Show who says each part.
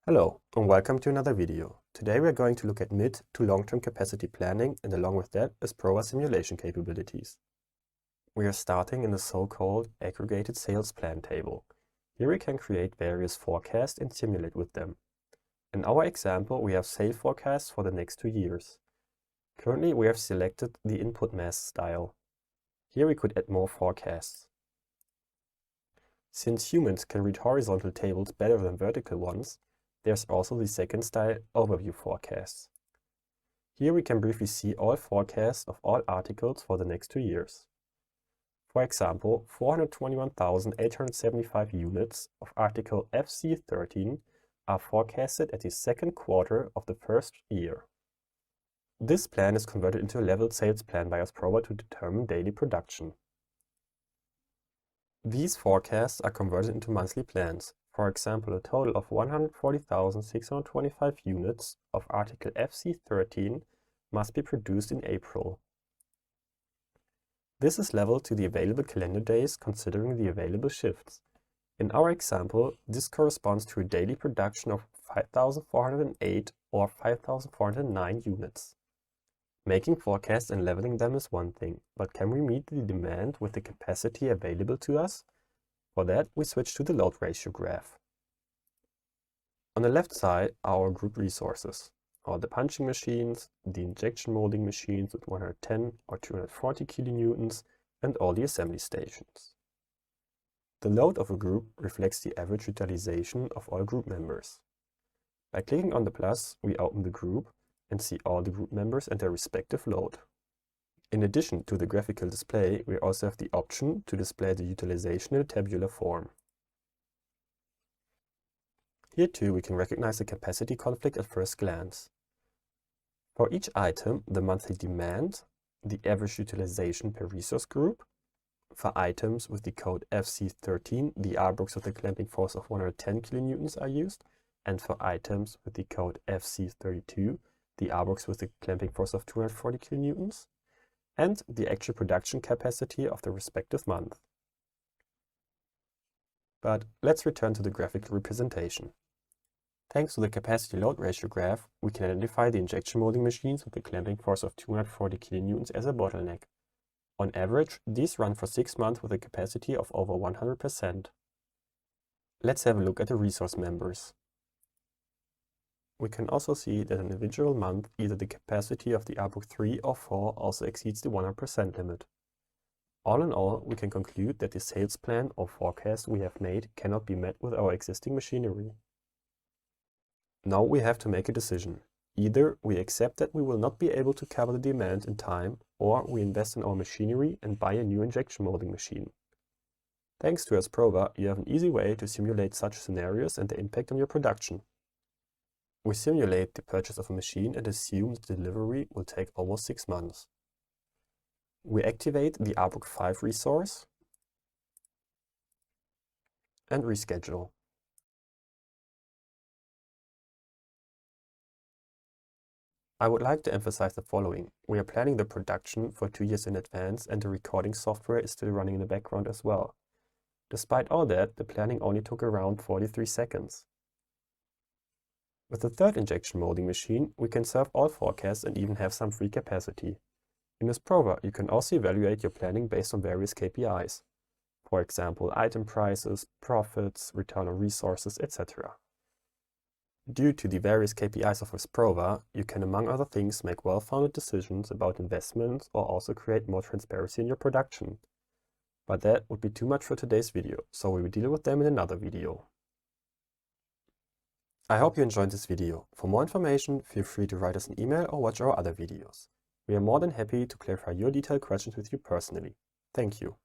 Speaker 1: Hello and welcome to another video. Today we are going to look at mid to long-term capacity planning and along with that Asprova simulation capabilities. We are starting in the so-called aggregated sales plan table. Here we can create various forecasts and simulate with them. In our example we have sale forecasts for the next 2 years. Currently we have selected the input mass style. Here we could add more forecasts. Since humans can read horizontal tables better than vertical ones, there's also the second style, overview forecasts. Here we can briefly see all forecasts of all articles for the next 2 years. For example, 421,875 units of article FC13 are forecasted at the second quarter of the first year. This plan is converted into a leveled sales plan by Asprova to determine daily production. These forecasts are converted into monthly plans. For example, a total of 140,625 units of article FC13 must be produced in April. This is leveled to the available calendar days considering the available shifts. In our example, this corresponds to a daily production of 5,408 or 5,409 units. Making forecasts and leveling them is one thing, but can we meet the demand with the capacity available to us? For that, we switch to the load ratio graph. On the left side are our group resources, all the punching machines, the injection molding machines with 110 or 240 kilonewtons, and all the assembly stations. The load of a group reflects the average utilization of all group members. By clicking on the plus, we open the group and see all the group members and their respective load. In addition to the graphical display, we also have the option to display the utilization in a tabular form. Here too we can recognize the capacity conflict at first glance. For each item, the monthly demand, the average utilization per resource group. For items with the code FC13, the R-box with a clamping force of 110 kilonewtons are used, and for items with the code FC32, the R-box with a clamping force of 240 kilonewtons. And the actual production capacity of the respective month. But let's return to the graphical representation. Thanks to the capacity load ratio graph, we can identify the injection molding machines with a clamping force of 240 kilonewtons as a bottleneck. On average, these run for 6 months with a capacity of over 100%. Let's have a look at the resource members. We can also see that in an individual month, either the capacity of the R-book 3 or 4 also exceeds the 100% limit. All in all, we can conclude that the sales plan or forecast we have made cannot be met with our existing machinery. Now we have to make a decision. Either we accept that we will not be able to cover the demand in time, or we invest in our machinery and buy a new injection molding machine. Thanks to Asprova, you have an easy way to simulate such scenarios and their impact on your production. We simulate the purchase of a machine and assume the delivery will take almost 6 months. We activate the R-book 5 resource and reschedule. I would like to emphasize the following. We are planning the production for 2 years in advance and the recording software is still running in the background as well. Despite all that, the planning only took around 43 seconds. With the third injection molding machine, we can serve all forecasts and even have some free capacity. In Asprova, you can also evaluate your planning based on various KPIs. For example, item prices, profits, return on resources, etc. Due to the various KPIs of Asprova, you can among other things make well-founded decisions about investments or also create more transparency in your production. But that would be too much for today's video, so we will deal with them in another video. I hope you enjoyed this video. For more information, feel free to write us an email or watch our other videos. We are more than happy to clarify your detailed questions with you personally. Thank you.